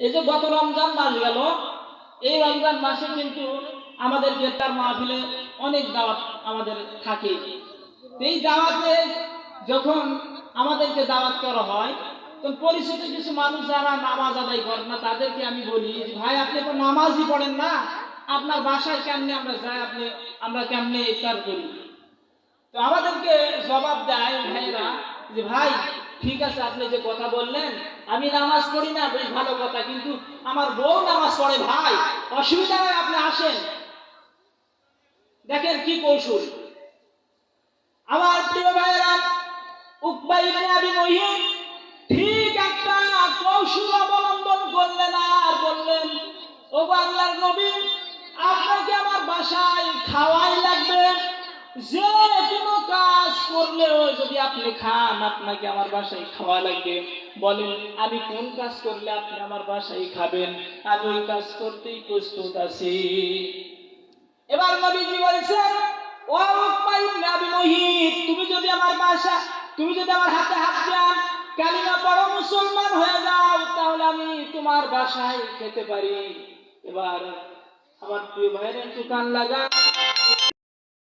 এই যে গত রমজান মাস গেল, এই রমজান মাসে কিন্তু আমাদের ইফতার মাহফিলে অনেক দাওয়াত আমাদের থাকে। এই দাওয়াতে যখন আমাদেরকে দাওয়াত করা হয়, তখন পরিচিত কিছু মানুষ যারা নামাজ আদায় করেন না তাদেরকে আমি বলি, ভাই আপনি তো নামাজই পড়েন না, আপনার বাসায় কেমনে আমরা যাই, আমরা কেমনে ইফতার করি? তো আমাদেরকে জবাব দেয় ভাইরা যে ভাই ঠিক আছে, আপনি যে কথা বললেন আমি নামাজ পড়ি না, বেশ ভালো কথা, কিন্তু আমার বউ নামাজ পড়ে ভাই, অসুবিধা হয় আপনি আসেন। দেখেন কি কৌশল। আমার প্রিয় ভাইরা, উকবা ইবনে আবি মুহিত ঠিক একটা কৌশল অবলম্বন করলেন আর বললেন, ও আল্লাহর নবী, আপনাকে আমার বাসায় খাওয়াই লাগবে, যে কোনো কাজ করলেও যদি আপনি খান আপনাকে আমার বাসায় খাওয়া লাগবে। বলেন আমি কোন কাজ করলে আপনি আমার বাসায় খাবেন? আমি ওই কাজ করতেই প্রস্তুত আছি। এবার নবীজি বলছেন, ও উকবা ইবনে আবি মুহিত, তুমি যদি আমার হাতে হাত দেন, কালিমা পড়ো, মুসলমান হয়ে যাও, তাহলে আমি তোমার বাসায় খেতে পারি। এবার আমার প্রিয় ভাইরা একটু কান লাগা।